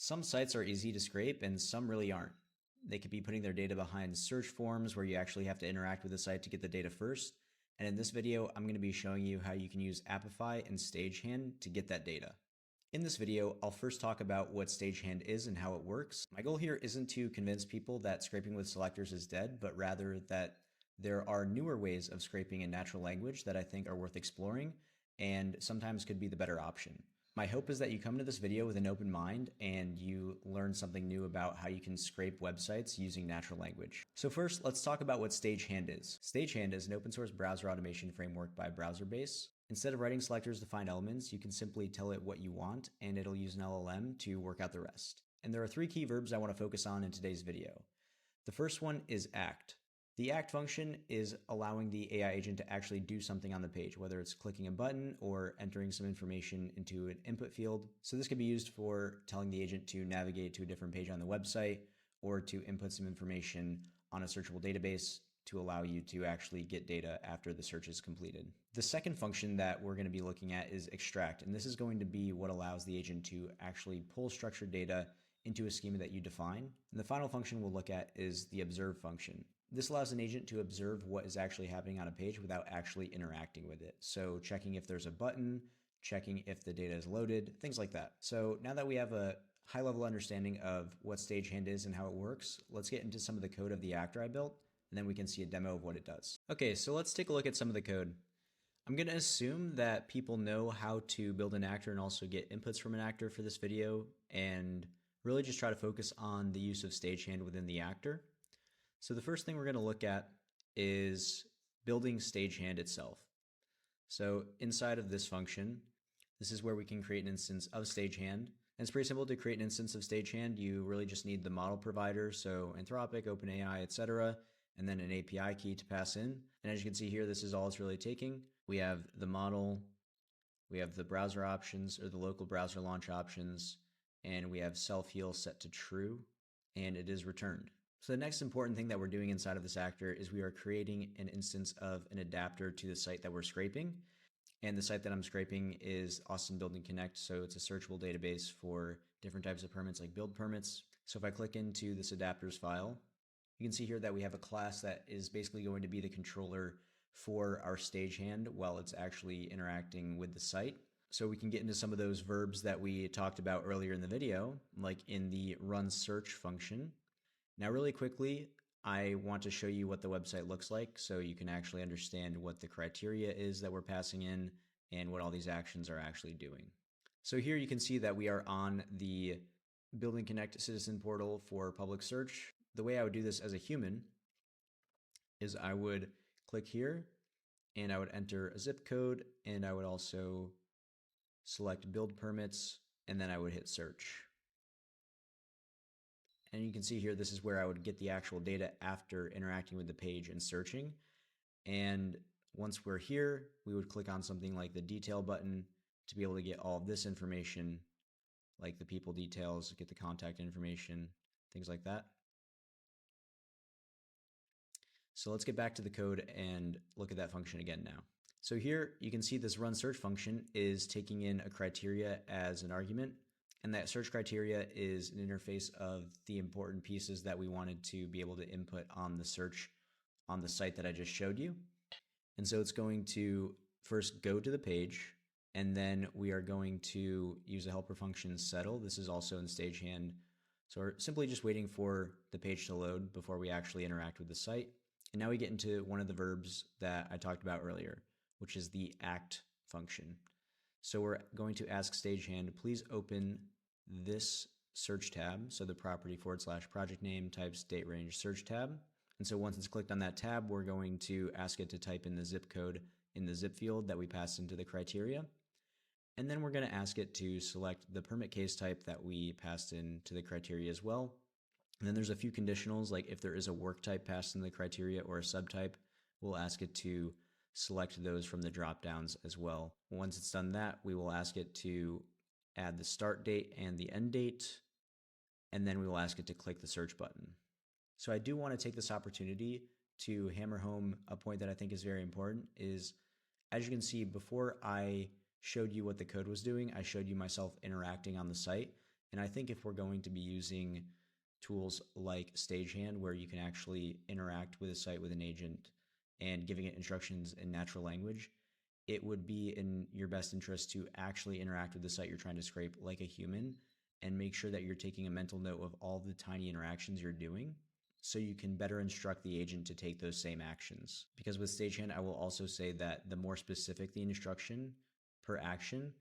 Some sites are easy to scrape and some really aren't. They could be putting their data behind search forms where you actually have to interact with the site to get the data first. And in this video, I'm going to be showing you how you can use Apify and Stagehand to get that data. In this video, I'll first talk about what Stagehand is and how it works. My goal here isn't to convince people that scraping with selectors is dead, but rather that there are newer ways of scraping in natural language that I think are worth exploring and sometimes could be the better option. My hope is that you come to this video with an open mind and you learn something new about how you can scrape websites using natural language. So first, let's talk about what Stagehand is. Stagehand is an open source browser automation framework by BrowserBase. Instead of writing selectors to find elements, you can simply tell it what you want and it'll use an LLM to work out the rest. And there are three key verbs I want to focus on in today's video. The first one is act. The act function is allowing the AI agent to actually do something on the page, whether it's clicking a button or entering some information into an input field. So this could be used for telling the agent to navigate to a different page on the website or to input some information on a searchable database to allow you to actually get data after the search is completed. The second function that we're going to be looking at is extract, and this is going to be what allows the agent to actually pull structured data into a schema that you define. And the final function we'll look at is the observe function. This allows an agent to observe what is actually happening on a page without actually interacting with it. So checking if there's a button, checking if the data is loaded, things like that. So now that we have a high-level understanding of what Stagehand is and how it works, let's get into some of the code of the actor I built, and then we can see a demo of what it does. Okay, so let's take a look at some of the code. I'm going to assume that people know how to build an actor and also get inputs from an actor for this video, and really just try to focus on the use of Stagehand within the actor. So the first thing we're going to look at is building Stagehand itself. So inside of this function, this is where we can create an instance of Stagehand. And it's pretty simple to create an instance of Stagehand. You really just need the model provider, so Anthropic, OpenAI, etc., and then an API key to pass in. And as you can see here, this is all it's really taking. We have the model, we have the browser options or the local browser launch options, and we have self-heal set to true, and it is returned. So the next important thing that we're doing inside of this actor is we are creating an instance of an adapter to the site that we're scraping. And the site that I'm scraping is Austin Building Connect. So it's a searchable database for different types of permits like build permits. So if I click into this adapters file, you can see here that we have a class that is basically going to be the controller for our Stagehand while it's actually interacting with the site. So we can get into some of those verbs that we talked about earlier in the video, like in the runSearch function. Now, really quickly, I want to show you what the website looks like so you can actually understand what the criteria is that we're passing in and what all these actions are actually doing. So here you can see that we are on the Building Connect citizen portal for public search. The way I would do this as a human is I would click here and I would enter a zip code and I would also select build permits and then I would hit search. And you can see here, this is where I would get the actual data after interacting with the page and searching. And once we're here, we would click on something like the detail button to be able to get all of this information, like the people details, get the contact information, things like that. So let's get back to the code and look at that function again now. So here you can see this runSearch function is taking in a criteria as an argument. And that search criteria is an interface of the important pieces that we wanted to be able to input on the search on the site that I just showed you. And so it's going to first go to the page, and then we are going to use a helper function settle. This is also in Stagehand. So we're simply just waiting for the page to load before we actually interact with the site. And now we get into one of the verbs that I talked about earlier, which is the act function. So we're going to ask Stagehand, please open this search tab. So the property / project name types date range search tab. And so once it's clicked on that tab, we're going to ask it to type in the zip code in the zip field that we passed into the criteria. And then we're going to ask it to select the permit case type that we passed into the criteria as well. And then there's a few conditionals, like if there is a work type passed in the criteria or a subtype, we'll ask it to select those from the drop downs as well. Once it's done that, we will ask it to add the start date and the end date, and then we will ask it to click the search button. So I do want to take this opportunity to hammer home a point that I think is very important is, as you can see, before I showed you what the code was doing, I showed you myself interacting on the site. And I think if we're going to be using tools like Stagehand, where you can actually interact with a site with an agent and giving it instructions in natural language, it would be in your best interest to actually interact with the site you're trying to scrape like a human and make sure that you're taking a mental note of all the tiny interactions you're doing so you can better instruct the agent to take those same actions. Because with Stagehand, I will also say that the more specific the instruction per action,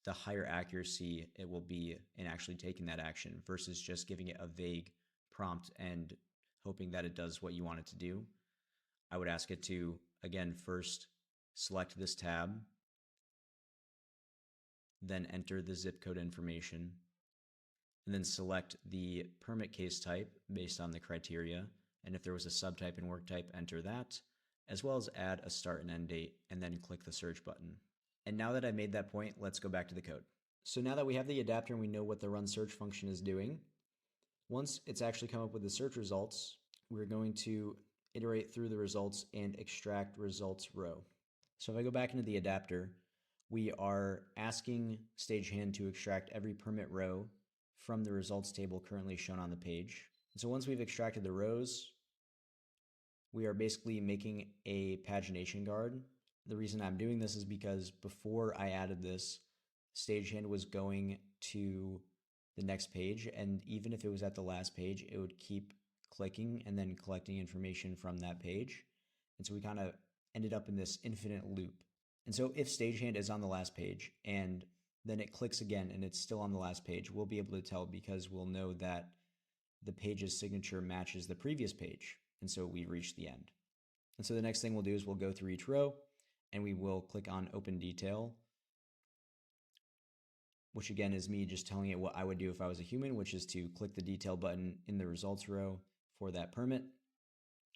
the higher accuracy it will be in actually taking that action versus just giving it a vague prompt and hoping that it does what you want it to do. I would ask it to, again, first select this tab, then enter the zip code information, and then select the permit case type based on the criteria. And if there was a subtype and work type, enter that, as well as add a start and end date, and then click the search button. And now that I made that point, let's go back to the code. So now that we have the adapter and we know what the runSearch function is doing, once it's actually come up with the search results, we're going to iterate through the results and extract results row. So if I go back into the adapter, we are asking Stagehand to extract every permit row from the results table currently shown on the page. And so once we've extracted the rows, we are basically making a pagination guard. The reason I'm doing this is because before I added this, Stagehand was going to the next page, and even if it was at the last page, it would keep clicking and then collecting information from that page. And so we kind of ended up in this infinite loop. And so if Stagehand is on the last page and then it clicks again and it's still on the last page, we'll be able to tell because we'll know that the page's signature matches the previous page. And so we reach the end. And so the next thing we'll do is we'll go through each row and we will click on open detail, which again is me just telling it what I would do if I was a human, which is to click the detail button in the results row for that permit,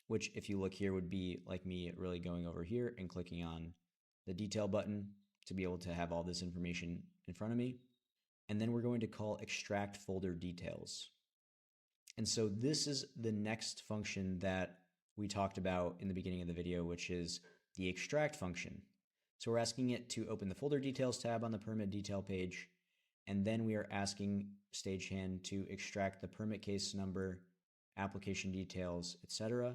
which if you look here would be like me really going over here and clicking on the detail button to be able to have all this information in front of me. And then we're going to call extract folder details. And so this is the next function that we talked about in the beginning of the video, which is the extract function. So we're asking it to open the folder details tab on the permit detail page, and then we are asking Stagehand to extract the permit case number, application details, etc.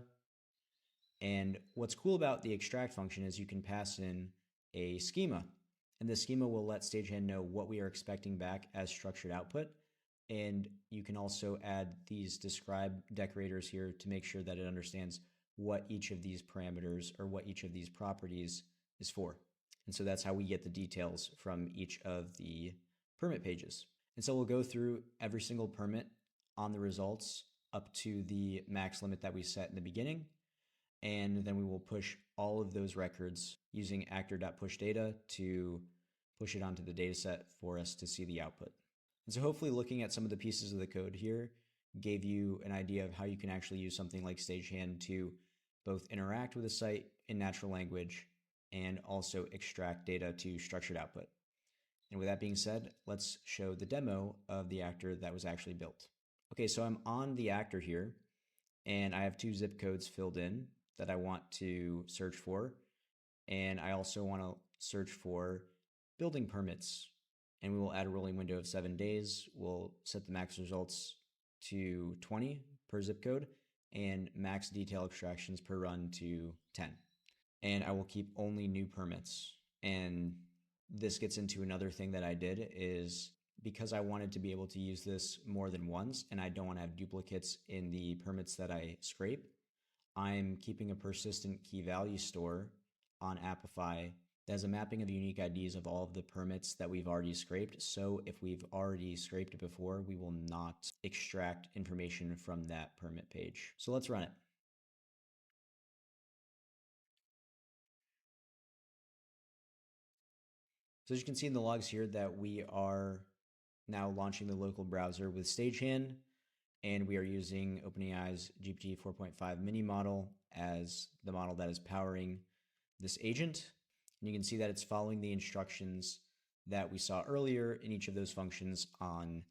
And what's cool about the extract function is you can pass in a schema, and the schema will let Stagehand know what we are expecting back as structured output. And you can also add these describe decorators here to make sure that it understands what each of these parameters or what each of these properties is for. And so that's how we get the details from each of the permit pages. And so we'll go through every single permit on the results up to the max limit that we set in the beginning. And then we will push all of those records using actor.pushData to push it onto the dataset for us to see the output. And so hopefully looking at some of the pieces of the code here gave you an idea of how you can actually use something like Stagehand to both interact with a site in natural language and also extract data to structured output. And with that being said, let's show the demo of the actor that was actually built. Okay, so I'm on the actor here, and I have 2 zip codes filled in that I want to search for. And I also want to search for building permits. And we will add a rolling window of 7 days. We'll set the max results to 20 per zip code and max detail extractions per run to 10. And I will keep only new permits. And this gets into another thing that I did is because I wanted to be able to use this more than once and I don't want to have duplicates in the permits that I scrape, I'm keeping a persistent key value store on Apify that has a mapping of unique IDs of all of the permits that we've already scraped. So if we've already scraped it before, we will not extract information from that permit page. So let's run it. So as you can see in the logs here that we are now launching the local browser with Stagehand, and we are using OpenAI's GPT 4.5 mini model as the model that is powering this agent. And you can see that it's following the instructions that we saw earlier in each of those functions on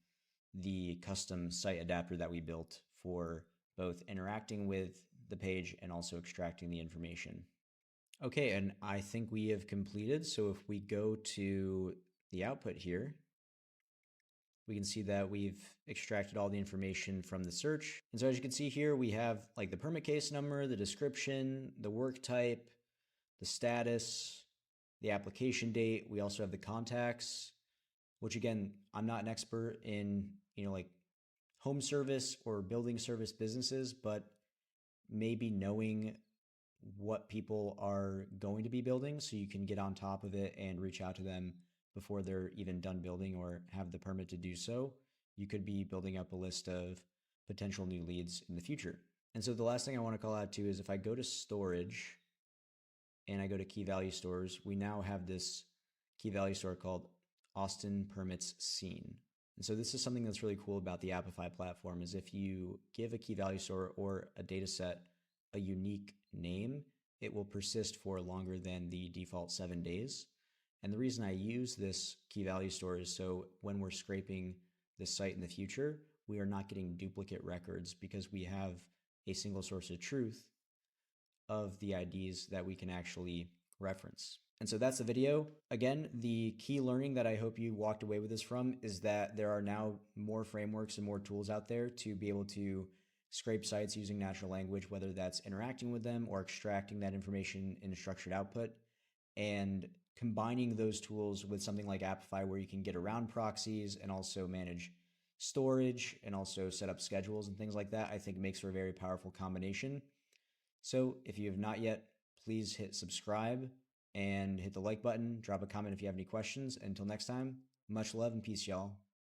the custom site adapter that we built for both interacting with the page and also extracting the information. Okay, and I think we have completed. So if we go to the output here, we can see that we've extracted all the information from the search. And so as you can see here, we have like the permit case number, the description, the work type, the status, the application date. We also have the contacts, which again, I'm not an expert in, like home service or building service businesses, but maybe knowing what people are going to be building so you can get on top of it and reach out to them before they're even done building or have the permit to do so. You could be building up a list of potential new leads in the future. And so the last thing I want to call out to is if I go to storage and I go to key value stores, we now have this key value store called Austin Permits Scene. And so this is something that's really cool about the Apify platform is if you give a key value store or a data set a unique name, it will persist for longer than the default 7 days. And the reason I use this key value store is so when we're scraping this site in the future, we are not getting duplicate records because we have a single source of truth of the IDs that we can actually reference. And so that's the video. Again, the key learning that I hope you walked away with this from is that there are now more frameworks and more tools out there to be able to scrape sites using natural language, whether that's interacting with them or extracting that information in a structured output, and combining those tools with something like Apify where you can get around proxies and also manage storage and also set up schedules and things like that, I think makes for a very powerful combination. So if you have not yet, please hit subscribe and hit the like button, drop a comment if you have any questions. Until next time, much love and peace, y'all.